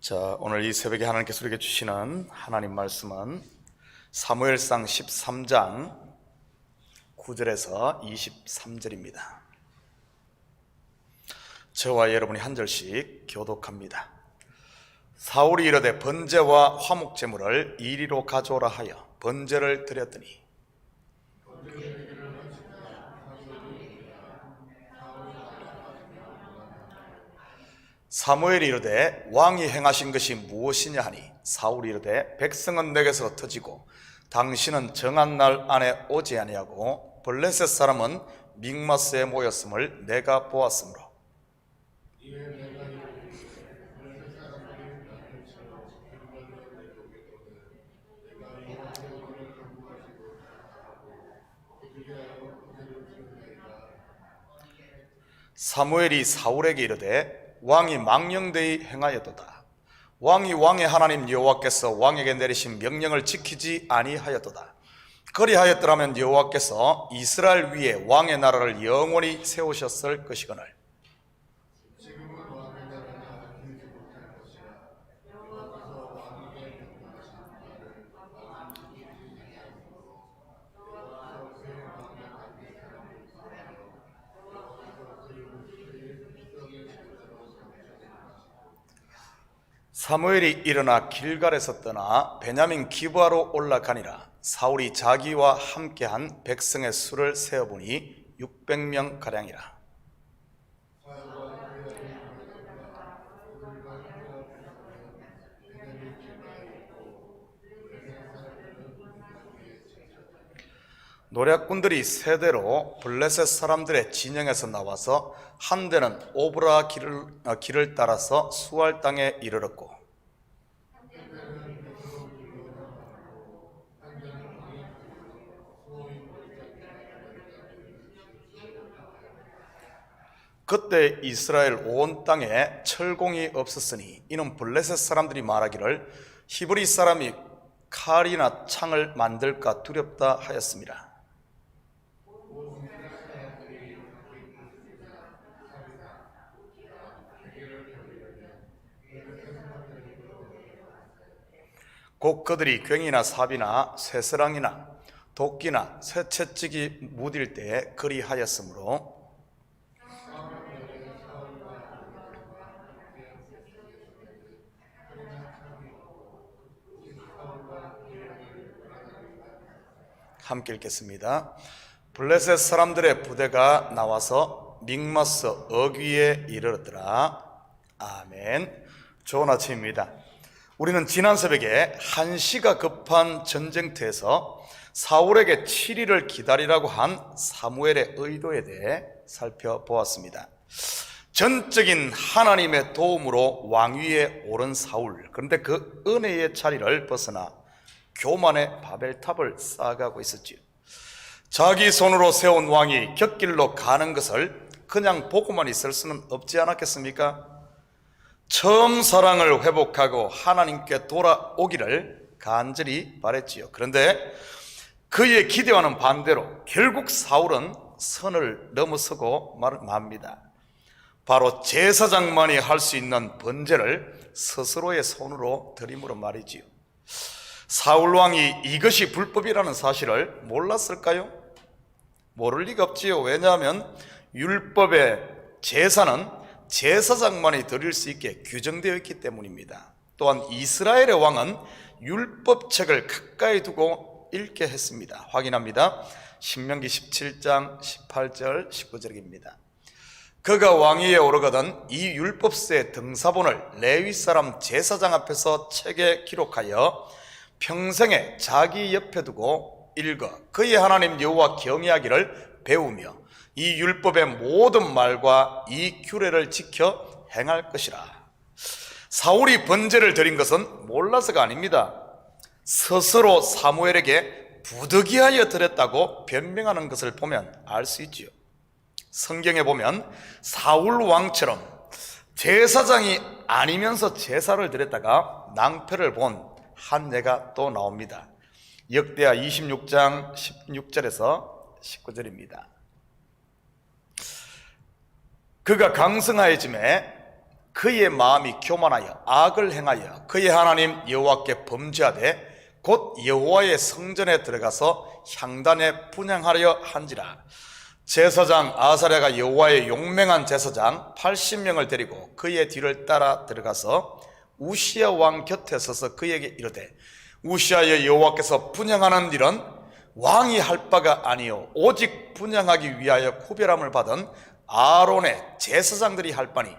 자, 오늘 이 새벽에 하나님께서 우리에게 주시는 하나님 말씀은 사무엘상 13장 9절에서 23절입니다. 저와 여러분이 한 절씩 교독합니다. 사울이 이르되 번제와 화목제물을 이리로 가져오라 하여 번제를 드렸더니 사무엘이 이르되 왕이 행하신 것이 무엇이냐 하니 사울이 이르되 백성은 내게서 터지고 당신은 정한 날 안에 오지 아니하고 블레셋 사람은 믹마스에 모였음을 내가 보았으므로 사무엘이 사울에게 이르되 왕이 망령되이 행하였도다. 왕이 왕의 하나님 여호와께서 왕에게 내리신 명령을 지키지 아니하였도다. 그리하였더라면 여호와께서 이스라엘 위에 왕의 나라를 영원히 세우셨을 것이거늘 사무엘이 일어나 길갈에서 떠나 베냐민 기브아로 올라가니라. 사울이 자기와 함께한 백성의 수를 세어보니 600명 가량이라. 노략군들이 세 대로 블레셋 사람들의 진영에서 나와서 한 대는 오브라 길을 따라서 수알 땅에 이르렀고 그때 이스라엘 온 땅에 철공이 없었으니 이는 블레셋 사람들이 말하기를 히브리 사람이 칼이나 창을 만들까 두렵다 하였습니다. 곧 그들이 굉이나 삽이나 쇠스랑이나 도끼나 쇠채찍이 무딜 때에 그리하였으므로 함께 읽겠습니다. 블레셋 사람들의 부대가 나와서 믹마스 어귀에 이르렀더라. 아멘. 좋은 아침입니다. 우리는 지난 새벽에 한시가 급한 전쟁터에서 사울에게 7일을 기다리라고 한 사무엘의 의도에 대해 살펴보았습니다. 전적인 하나님의 도움으로 왕위에 오른 사울, 그런데 그 은혜의 자리를 벗어나 교만의 바벨탑을 쌓아가고 있었지요. 자기 손으로 세운 왕이 곁길로 가는 것을 그냥 보고만 있을 수는 없지 않았겠습니까? 처음 사랑을 회복하고 하나님께 돌아오기를 간절히 바랬지요. 그런데 그의 기대와는 반대로 결국 사울은 선을 넘어서고 맙니다. 바로 제사장만이 할 수 있는 번제를 스스로의 손으로 드림으로 말이지요. 사울 왕이 이것이 불법이라는 사실을 몰랐을까요? 모를 리가 없지요. 왜냐하면 율법의 제사는 제사장만이 드릴 수 있게 규정되어 있기 때문입니다. 또한 이스라엘의 왕은 율법책을 가까이 두고 읽게 했습니다. 확인합니다. 신명기 17장 18절 19절입니다. 그가 왕위에 오르거든 이 율법서의 등사본을 레위 사람 제사장 앞에서 책에 기록하여 평생에 자기 옆에 두고 읽어 그의 하나님 여호와 경외하기를 배우며 이 율법의 모든 말과 이 규례를 지켜 행할 것이라. 사울이 번제를 드린 것은 몰라서가 아닙니다. 스스로 사무엘에게 부득이하여 드렸다고 변명하는 것을 보면 알 수 있지요. 성경에 보면 사울 왕처럼 제사장이 아니면서 제사를 드렸다가 낭패를 본 한 예가 또 나옵니다. 역대하 26장 16절에서 19절입니다. 그가 강성하여짐에 그의 마음이 교만하여 악을 행하여 그의 하나님 여호와께 범죄하되 곧 여호와의 성전에 들어가서 향단에 분향하려 한지라. 제사장 아사랴가 여호와의 용맹한 제사장 80명을 데리고 그의 뒤를 따라 들어가서 우시야 왕 곁에 서서 그에게 이르되, 우시야여, 여호와께서 분향하는 일은 왕이 할 바가 아니요 오직 분향하기 위하여 구별함을 받은 아론의 제사장들이 할 바니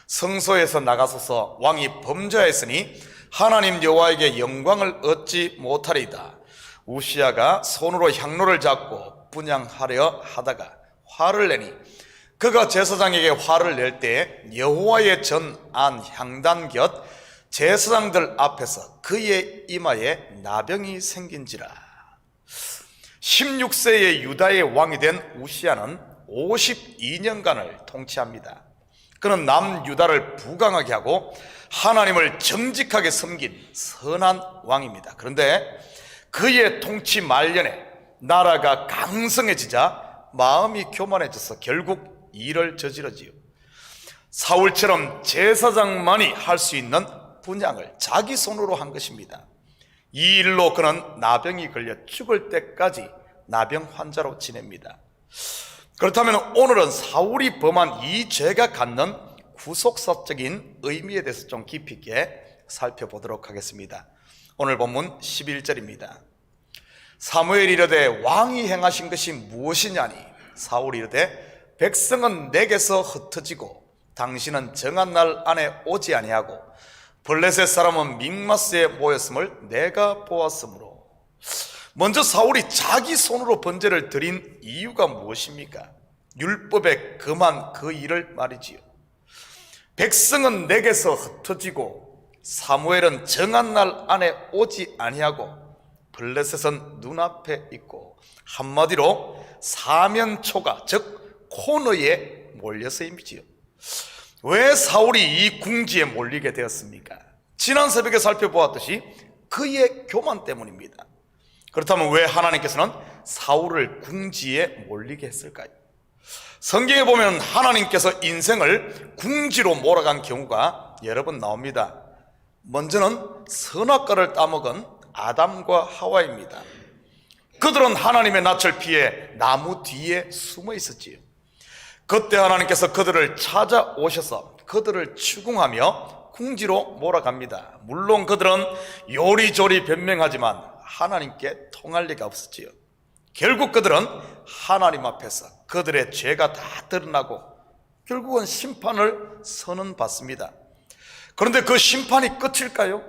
성소에서 나가소서. 왕이 범죄하였으니 하나님 여호와에게 영광을 얻지 못하리이다. 우시야가 손으로 향로를 잡고 분향하려 하다가 화를 내니 그가 제사장에게 화를 낼 때 여호와의 전 안 향단 곁 제사장들 앞에서 그의 이마에 나병이 생긴지라. 16세의 유다의 왕이 된 우시야는 52년간을 통치합니다. 그는 남유다를 부강하게 하고 하나님을 정직하게 섬긴 선한 왕입니다. 그런데 그의 통치 말년에 나라가 강성해지자 마음이 교만해져서 결국 일을 저지르지요. 사울처럼 제사장만이 할 수 있는 분향을 자기 손으로 한 것입니다. 이 일로 그는 나병이 걸려 죽을 때까지 나병 환자로 지냅니다. 그렇다면 오늘은 사울이 범한 이 죄가 갖는 구속사적인 의미에 대해서 좀 깊이 있게 살펴보도록 하겠습니다. 오늘 본문 11절입니다. 사무엘이 이르되, 왕이 행하신 것이 무엇이냐니? 사울이 이르되, 백성은 내게서 흩어지고 당신은 정한 날 안에 오지 아니하고 블레셋 사람은 믹마스에 모였음을 내가 보았으므로. 먼저 사울이 자기 손으로 번제를 드린 이유가 무엇입니까? 율법에 금한 그 일을 말이지요. 백성은 내게서 흩어지고 사무엘은 정한 날 안에 오지 아니하고 블레셋은 눈앞에 있고, 한마디로 사면초가, 즉 코너에 몰려서임이지요. 왜 사울이 이 궁지에 몰리게 되었습니까? 지난 새벽에 살펴보았듯이 그의 교만 때문입니다. 그렇다면 왜 하나님께서는 사울을 궁지에 몰리게 했을까요? 성경에 보면 하나님께서 인생을 궁지로 몰아간 경우가 여러 번 나옵니다. 먼저는 선악과를 따먹은 아담과 하와입니다. 그들은 하나님의 낯을 피해 나무 뒤에 숨어 있었지요. 그때 하나님께서 그들을 찾아오셔서 그들을 추궁하며 궁지로 몰아갑니다. 물론 그들은 요리조리 변명하지만 하나님께 통할 리가 없었지요. 결국 그들은 하나님 앞에서 그들의 죄가 다 드러나고 결국은 심판을 선언받습니다. 그런데 그 심판이 끝일까요?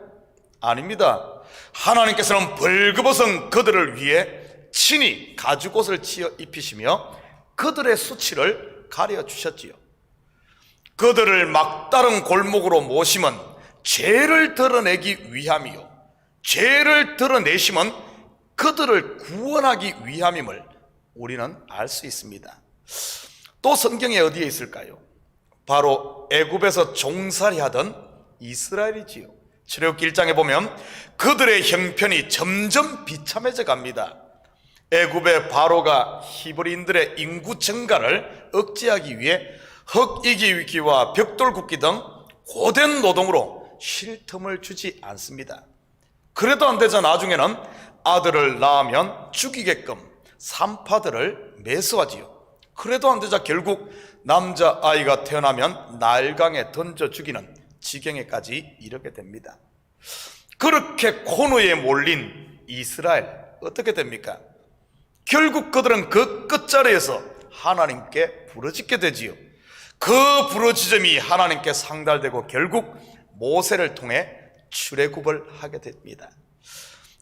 아닙니다. 하나님께서는 벌거벗은 그들을 위해 친히 가죽옷을 치어 입히시며 그들의 수치를 가려주셨지요. 그들을 막다른 골목으로 모심은 죄를 드러내기 위함이요, 죄를 드러내심은 그들을 구원하기 위함임을 우리는 알 수 있습니다. 또 성경에 어디에 있을까요? 바로 애굽에서 종살이 하던 이스라엘이지요. 출애굽기 1장에 보면 그들의 형편이 점점 비참해져 갑니다. 애굽의 바로가 히브리인들의 인구 증가를 억제하기 위해 흙이기 위기와 벽돌 굽기 등 고된 노동으로 쉴 틈을 주지 않습니다. 그래도 안 되자 나중에는 아들을 낳으면 죽이게끔 산파들을 매수하지요. 그래도 안 되자 결국 남자아이가 태어나면 나일강에 던져 죽이는 지경에까지 이르게 됩니다. 그렇게 코너에 몰린 이스라엘 어떻게 됩니까? 결국 그들은 그 끝자리에서 하나님께 부르짖게 되지요. 그 부르짖음이 하나님께 상달되고 결국 모세를 통해 출애굽을 하게 됩니다.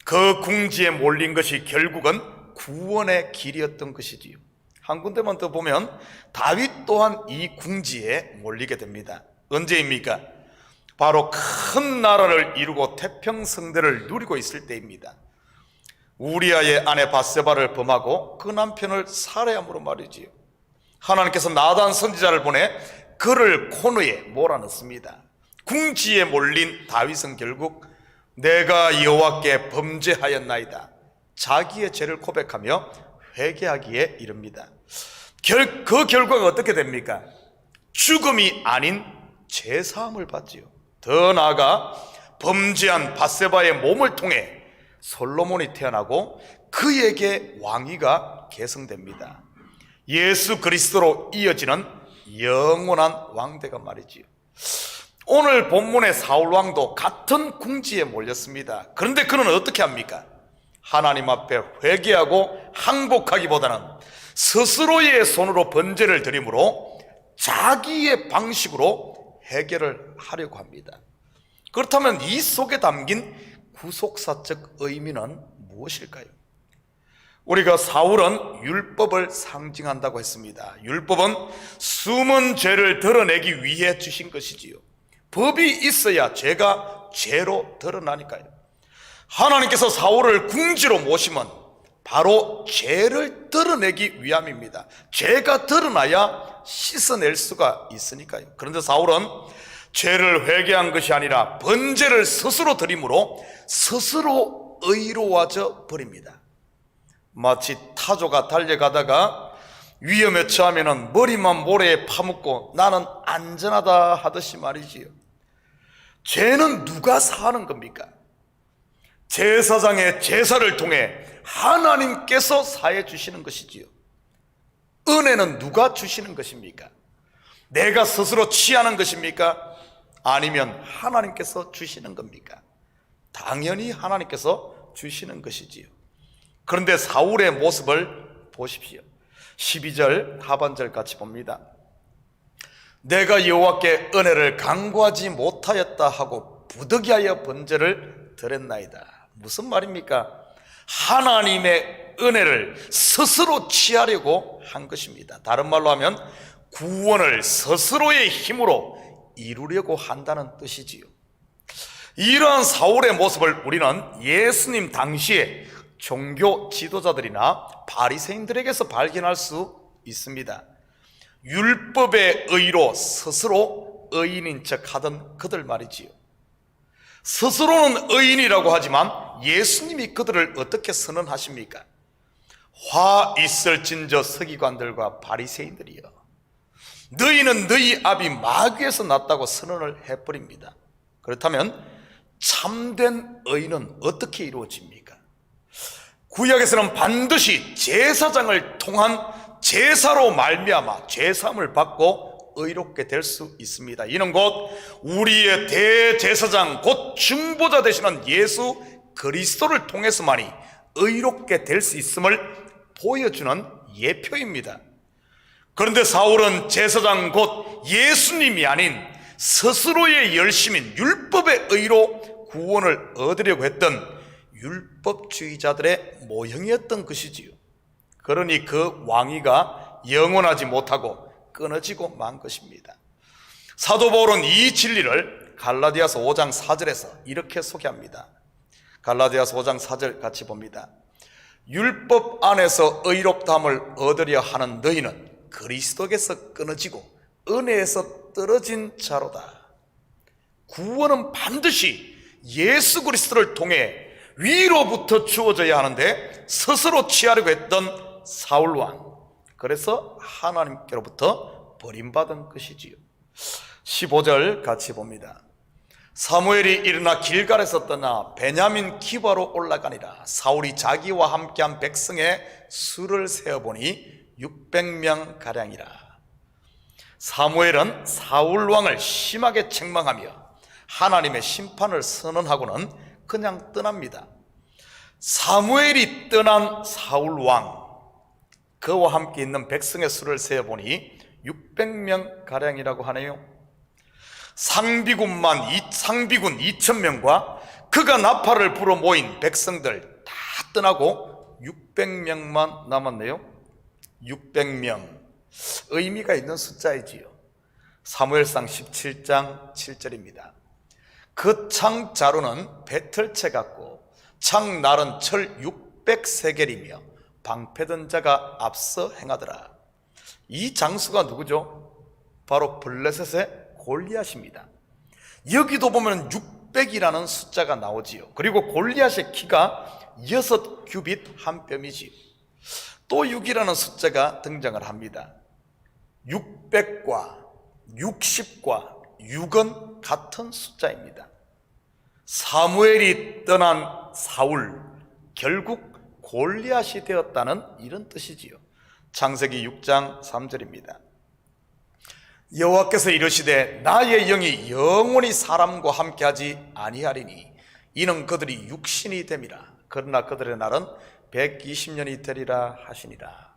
그 궁지에 몰린 것이 결국은 구원의 길이었던 것이지요. 한 군데만 더 보면 다윗 또한 이 궁지에 몰리게 됩니다. 언제입니까? 바로 큰 나라를 이루고 태평성대를 누리고 있을 때입니다. 우리아의 아내 밧세바를 범하고 그 남편을 살해함으로 말이지요. 하나님께서 나단 선지자를 보내 그를 코너에 몰아넣습니다. 궁지에 몰린 다윗은 결국 내가 여호와께 범죄하였나이다, 자기의 죄를 고백하며 회개하기에 이릅니다. 그 결과가 어떻게 됩니까? 죽음이 아닌 제사함을 받지요. 더 나아가 범죄한 밧세바의 몸을 통해 솔로몬이 태어나고 그에게 왕위가 계승됩니다. 예수 그리스도로 이어지는 영원한 왕대가 말이지요. 오늘 본문의 사울왕도 같은 궁지에 몰렸습니다. 그런데 그는 어떻게 합니까? 하나님 앞에 회개하고 항복하기보다는 스스로의 손으로 번제를 드림으로 자기의 방식으로 해결을 하려고 합니다. 그렇다면 이 속에 담긴 구속사적 의미는 무엇일까요? 우리가 사울은 율법을 상징한다고 했습니다. 율법은 숨은 죄를 드러내기 위해 주신 것이지요. 법이 있어야 죄가 죄로 드러나니까요. 하나님께서 사울을 궁지로 모시면 바로 죄를 드러내기 위함입니다. 죄가 드러나야 씻어낼 수가 있으니까요. 그런데 사울은 죄를 회개한 것이 아니라 번제를 스스로 드림으로 스스로 의로워져 버립니다. 마치 타조가 달려가다가 위험에 처하면 머리만 모래에 파묻고 나는 안전하다 하듯이 말이지요. 죄는 누가 사하는 겁니까? 제사장의 제사를 통해 하나님께서 사해 주시는 것이지요. 은혜는 누가 주시는 것입니까? 내가 스스로 취하는 것입니까? 아니면 하나님께서 주시는 겁니까? 당연히 하나님께서 주시는 것이지요. 그런데 사울의 모습을 보십시오. 12절 하반절 같이 봅니다. 내가 여호와께 은혜를 간구하지 못하였다 하고 부득이하여 번제를 드렸나이다. 무슨 말입니까? 하나님의 은혜를 스스로 취하려고 한 것입니다. 다른 말로 하면 구원을 스스로의 힘으로 이루려고 한다는 뜻이지요. 이러한 사울의 모습을 우리는 예수님 당시에 종교 지도자들이나 바리새인들에게서 발견할 수 있습니다. 율법의 의로 스스로 의인인 척 하던 그들 말이지요. 스스로는 의인이라고 하지만 예수님이 그들을 어떻게 선언하십니까? 화 있을진저 서기관들과 바리새인들이여, 너희는 너희 아비 마귀에서 났다고 선언을 해버립니다. 그렇다면 참된 의인은 어떻게 이루어집니까? 구약에서는 반드시 제사장을 통한 제사로 말미암아 죄사함을 받고 의롭게 될 수 있습니다. 이는 곧 우리의 대제사장 곧 중보자 되시는 예수 그리스도를 통해서만이 의롭게 될 수 있음을 보여주는 예표입니다. 그런데 사울은 제사장 곧 예수님이 아닌 스스로의 열심인 율법의 의로 구원을 얻으려고 했던 율법주의자들의 모형이었던 것이지요. 그러니 그 왕위가 영원하지 못하고 끊어지고 만 것입니다. 사도 바울은 이 진리를 갈라디아서 5장 4절에서 이렇게 소개합니다. 갈라디아서 5장 4절 같이 봅니다. 율법 안에서 의롭다함을 얻으려 하는 너희는 그리스도에서 끊어지고 은혜에서 떨어진 자로다. 구원은 반드시 예수 그리스도를 통해 위로부터 주어져야 하는데 스스로 취하려고 했던 사울왕, 그래서 하나님께로부터 버림받은 것이지요. 15절 같이 봅니다. 사무엘이 일어나 길갈에서 떠나 베냐민 기바로 올라가니라. 사울이 자기와 함께한 백성의 수를 세어보니 600명 가량이라. 사무엘은 사울왕을 심하게 책망하며 하나님의 심판을 선언하고는 그냥 떠납니다. 사무엘이 떠난 사울왕, 그와 함께 있는 백성의 수를 세어보니 600명 가량이라고 하네요. 상비군 2,000명과 그가 나팔을 불어 모인 백성들 다 떠나고 600명만 남았네요. 600명, 의미가 있는 숫자이지요. 사무엘상 17장 7절입니다. 그 창 자루는 배틀채 같고 창 날은 철 600세겔이며 방패든 자가 앞서 행하더라. 이 장수가 누구죠? 바로 블레셋의 골리앗입니다. 여기도 보면 600이라는 숫자가 나오지요. 그리고 골리앗의 키가 6규빗 한 뼘이지요. 또 6이라는 숫자가 등장을 합니다. 600과 60과 6은 같은 숫자입니다. 사무엘이 떠난 사울, 결국 골리앗이 되었다는 이런 뜻이지요. 창세기 6장 3절입니다. 여호와께서 이르시되 나의 영이 영원히 사람과 함께하지 아니하리니 이는 그들이 육신이 됨이라. 그러나 그들의 날은 120년이 되리라 하시니라.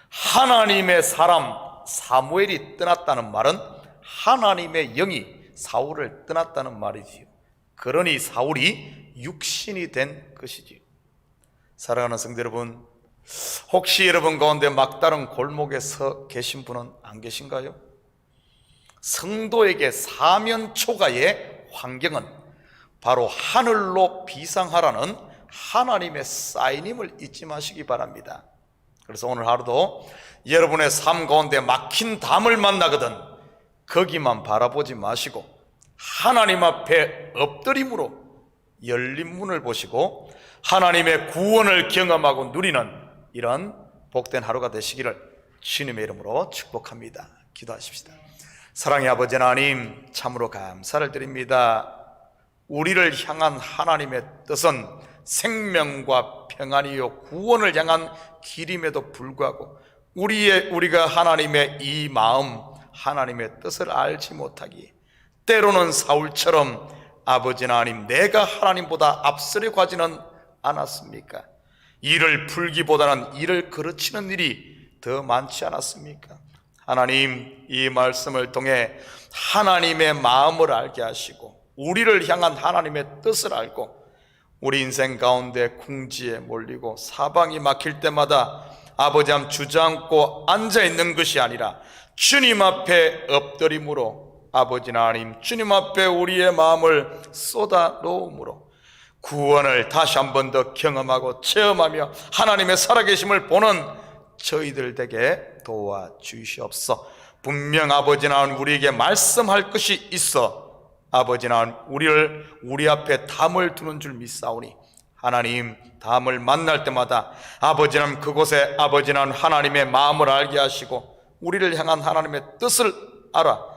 하나님의 사람 사무엘이 떠났다는 말은 하나님의 영이 사울을 떠났다는 말이지요. 그러니 사울이 육신이 된 것이지요. 사랑하는 성도 여러분, 혹시 여러분 가운데 막다른 골목에 서 계신 분은 안 계신가요? 성도에게 사면초가의 환경은 바로 하늘로 비상하라는 하나님의 사인임을 잊지 마시기 바랍니다. 그래서 오늘 하루도 여러분의 삶 가운데 막힌 담을 만나거든 거기만 바라보지 마시고 하나님 앞에 엎드림으로 열린 문을 보시고 하나님의 구원을 경험하고 누리는 이런 복된 하루가 되시기를 주님의 이름으로 축복합니다. 기도하십시다. 사랑의 아버지 하나님, 참으로 감사를 드립니다. 우리를 향한 하나님의 뜻은 생명과 평안이요 구원을 향한 길임에도 불구하고 우리가 하나님의 이 마음, 하나님의 뜻을 알지 못하기에 때로는 사울처럼 아버지 하나님, 내가 하나님보다 앞서려고 하지는 않았습니까? 일을 풀기보다는 일을 그르치는 일이 더 많지 않았습니까? 하나님, 이 말씀을 통해 하나님의 마음을 알게 하시고 우리를 향한 하나님의 뜻을 알고 우리 인생 가운데 궁지에 몰리고 사방이 막힐 때마다 아버지 앞 주저앉고 앉아있는 것이 아니라 주님 앞에 엎드림으로 아버지 하나님, 주님 앞에 우리의 마음을 쏟아 놓음으로 구원을 다시 한 번 더 경험하고 체험하며 하나님의 살아계심을 보는 저희들 되게 도와주시옵소서. 분명 아버지 하나님 우리에게 말씀할 것이 있어 아버지 하나님 우리 앞에 담을 두는 줄 믿사오니 하나님 담을 만날 때마다 아버지 하나님 그곳에 아버지 하나님 하나님의 마음을 알게 하시고 우리를 향한 하나님의 뜻을 알아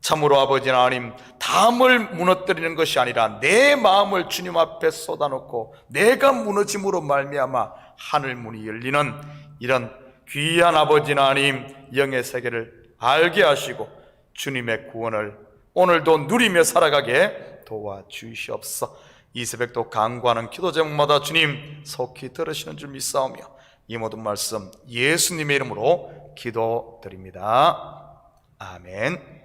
참으로 아버지 하나님 담을 무너뜨리는 것이 아니라 내 마음을 주님 앞에 쏟아놓고 내가 무너짐으로 말미암아 하늘문이 열리는 이런 귀한 아버지 하나님 영의 세계를 알게 하시고 주님의 구원을 오늘도 누리며 살아가게 도와주시옵소서. 이 새벽도 간구하는 기도 제목마다 주님 속히 들으시는 줄 믿사오며 이 모든 말씀 예수님의 이름으로 기도드립니다. 아멘.